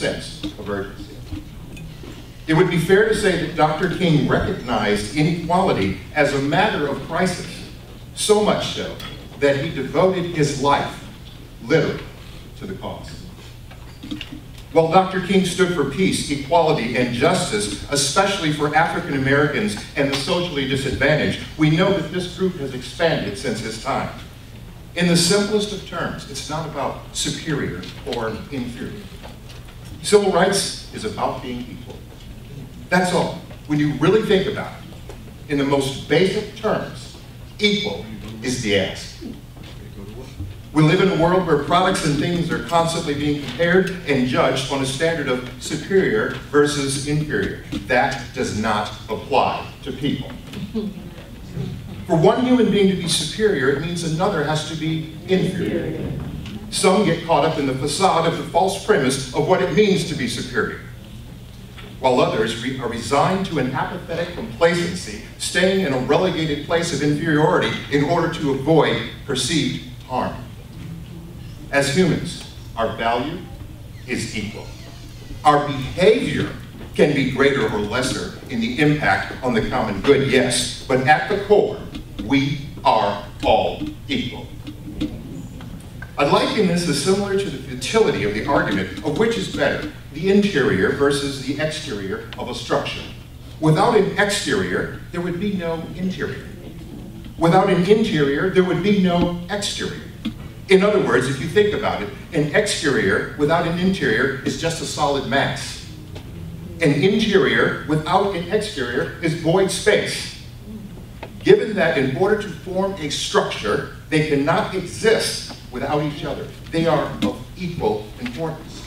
sense of urgency. It would be fair to say that Dr. King recognized inequality as a matter of crisis, so much so that he devoted his life, literally, to the cause. While Dr. King stood for peace, equality, and justice, especially for African Americans and the socially disadvantaged, we know that this group has expanded since his time. In the simplest of terms, it's not about superior or inferior. Civil rights is about being equal. That's all. When you really think about it, in the most basic terms, equal is the ask. We live in a world where products and things are constantly being compared and judged on a standard of superior versus inferior. That does not apply to people. For one human being to be superior, it means another has to be inferior. Some get caught up in the facade of the false premise of what it means to be superior, while others are resigned to an apathetic complacency, staying in a relegated place of inferiority in order to avoid perceived harm. As humans, our value is equal. Our behavior can be greater or lesser in the impact on the common good, yes, but at the core, we are all equal. I liken this as similar to the futility of the argument of which is better, the interior versus the exterior of a structure. Without an exterior, there would be no interior. Without an interior, there would be no exterior. In other words, if you think about it, an exterior without an interior is just a solid mass. An interior without an exterior is void space. Given that in order to form a structure, they cannot exist without each other. They are of equal importance.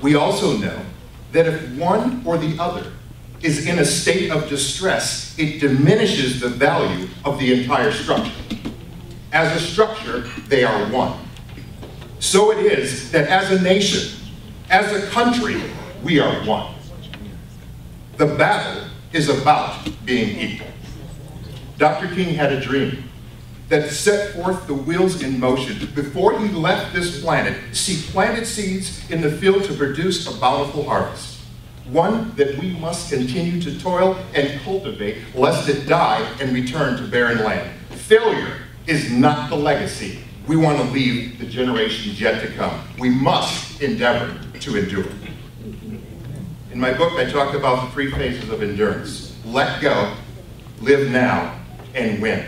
We also know that if one or the other is in a state of distress, it diminishes the value of the entire structure. As a structure, they are one. So it is that as a nation, as a country, we are one. The battle is about being equal. Dr. King had a dream that set forth the wheels in motion before he left this planet. He planted seeds in the field to produce a bountiful harvest, one that we must continue to toil and cultivate lest it die and return to barren land. Failure is not the legacy we want to leave the generations yet to come. We must endeavor to endure. In my book, I talk about the three phases of endurance: let go, live now, and win,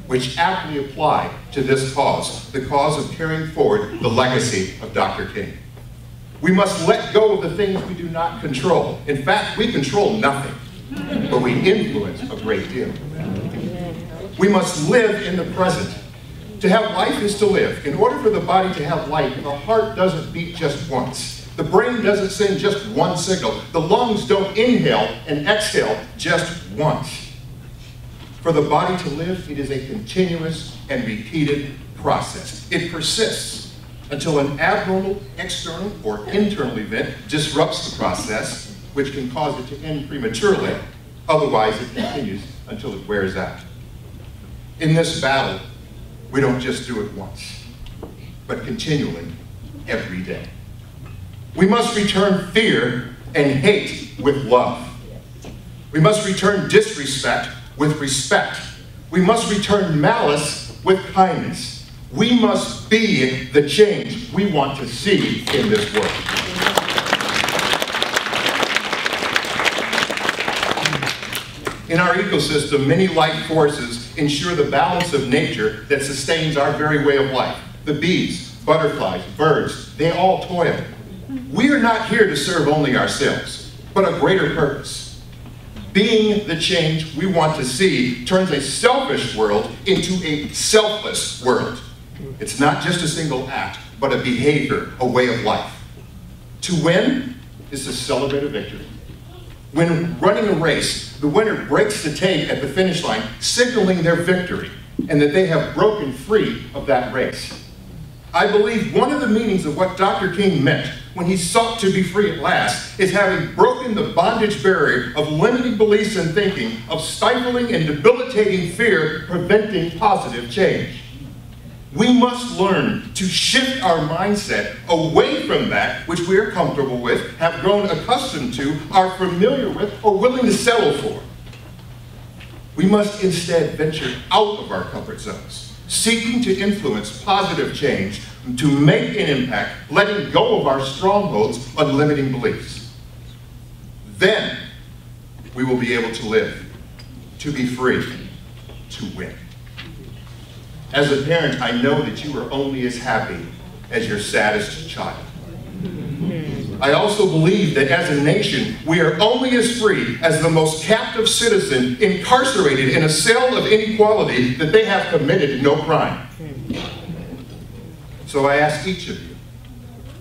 which aptly apply to this cause, the cause of carrying forward the legacy of Dr. King. We must let go of the things we do not control. In fact, we control nothing, but we influence a great deal. We must live in the present. To have life is to live. In order for the body to have life, the heart doesn't beat just once. The brain doesn't send just one signal. The lungs don't inhale and exhale just once. For the body to live, it is a continuous and repeated process. It persists until an abnormal external or internal event disrupts the process, which can cause it to end prematurely. Otherwise, it continues until it wears out. In this battle, we don't just do it once, but continually, every day. We must return fear and hate with love. We must return disrespect with respect. We must return malice with kindness. We must be the change we want to see in this world. In our ecosystem, many life forces ensure the balance of nature that sustains our very way of life. The bees, butterflies, birds, they all toil. We are not here to serve only ourselves, but a greater purpose. Being the change we want to see turns a selfish world into a selfless world. It's not just a single act, but a behavior, a way of life. To win is to celebrate a victory. When running a race, the winner breaks the tape at the finish line, signaling their victory and that they have broken free of that race. I believe one of the meanings of what Dr. King meant when he sought to be free at last is having broken the bondage barrier of limiting beliefs and thinking, of stifling and debilitating fear, preventing positive change. We must learn to shift our mindset away from that which we are comfortable with, have grown accustomed to, are familiar with, or willing to settle for. We must instead venture out of our comfort zones, seeking to influence positive change, to make an impact, letting go of our strongholds on limiting beliefs. Then we will be able to live, to be free, to win. As a parent, I know that you are only as happy as your saddest child. I also believe that as a nation, we are only as free as the most captive citizen incarcerated in a cell of inequality that they have committed no crime. So I ask each of you,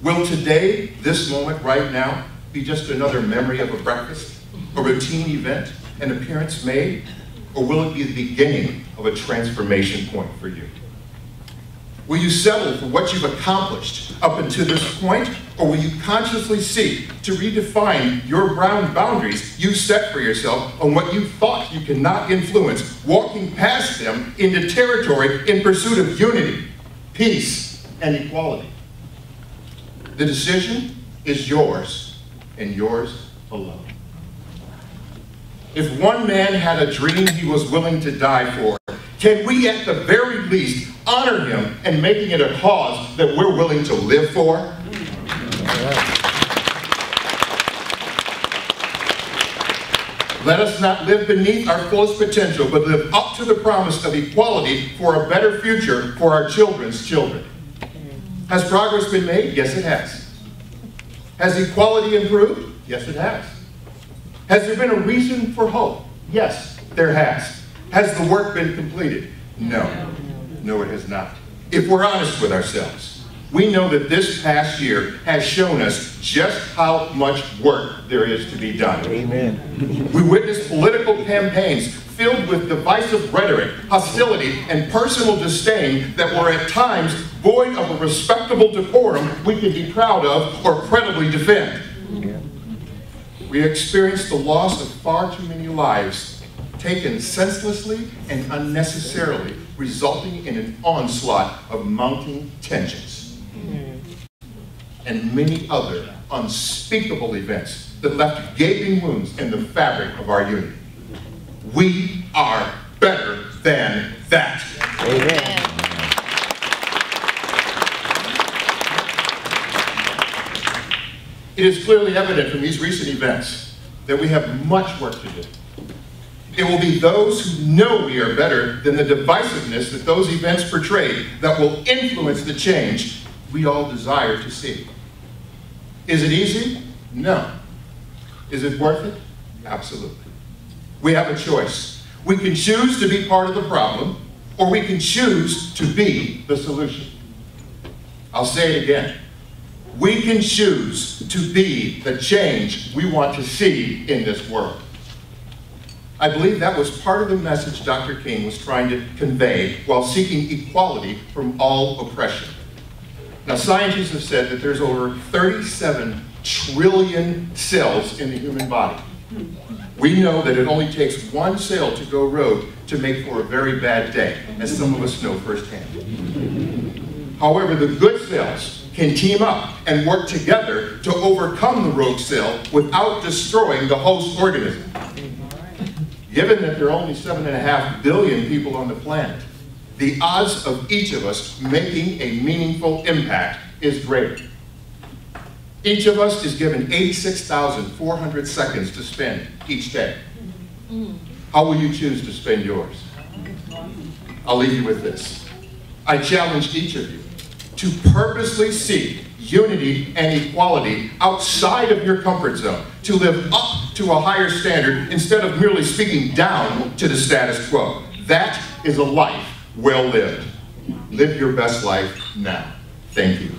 will today, this moment right now, be just another memory of a breakfast, a routine event, an appearance made, or will it be the beginning of a transformation point for you? Will you settle for what you've accomplished up until this point, or will you consciously seek to redefine your boundaries you set for yourself on what you thought you cannot influence, walking past them into territory in pursuit of unity, peace, and equality? The decision is yours, and yours alone. If one man had a dream he was willing to die for, can we at the very least honor him and making it a cause that we're willing to live for? Let us not live beneath our fullest potential, but live up to the promise of equality for a better future for our children's children. Has progress been made? Yes, it has. Has equality improved? Yes, it has. Has there been a reason for hope? Yes, there has. Has the work been completed? No. No, it has not. If we're honest with ourselves, we know that this past year has shown us just how much work there is to be done. Amen. We witnessed political campaigns filled with divisive rhetoric, hostility, and personal disdain that were at times void of a respectable decorum we could be proud of or credibly defend. We experienced the loss of far too many lives, taken senselessly and unnecessarily, resulting in an onslaught of mounting tensions. And many other unspeakable events that left gaping wounds in the fabric of our unity. We are better than that. Amen. It is clearly evident from these recent events that we have much work to do. It will be those who know we are better than the divisiveness that those events portrayed that will influence the change we all desire to see. Is it easy? No. Is it worth it? Absolutely. We have a choice. We can choose to be part of the problem, or we can choose to be the solution. I'll say it again. We can choose to be the change we want to see in this world. I believe that was part of the message Dr. King was trying to convey while seeking equality from all oppression. Now, scientists have said that there's over 37 trillion cells in the human body. We know that it only takes one cell to go rogue to make for a very bad day, as some of us know firsthand. However, the good cells can team up and work together to overcome the rogue cell without destroying the host organism. Given that there are only 7.5 billion people on the planet, the odds of each of us making a meaningful impact is greater. Each of us is given 86,400 seconds to spend each day. How will you choose to spend yours? I'll leave you with this. I challenge each of you to purposely seek unity and equality outside of your comfort zone, to live up to a higher standard instead of merely speaking down to the status quo. That is a life well lived. Live your best life now. Thank you.